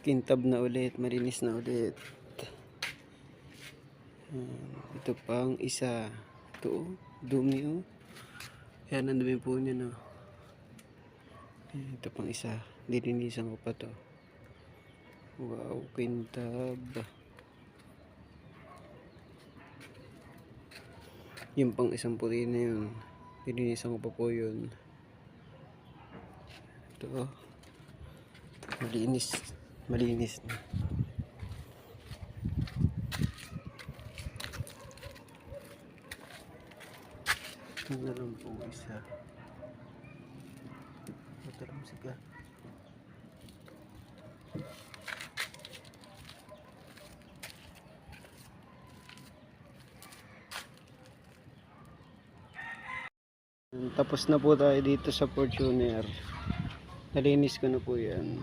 Kintab na ulit, malinis na ulit. Ito pang isa. Ito oh, dumi oh. Yan, ang dumi po niya no. Ito pang isa, dilinisan ko pa to. Wow, kintab. Yung pang isang puti na yun, dilinisan ko pa po yun. Ito oh, malinis na. Ito na lang po isa. Ito lang siga. Tapos na po tayo dito sa Fortuner. Nalinis ko na po yan.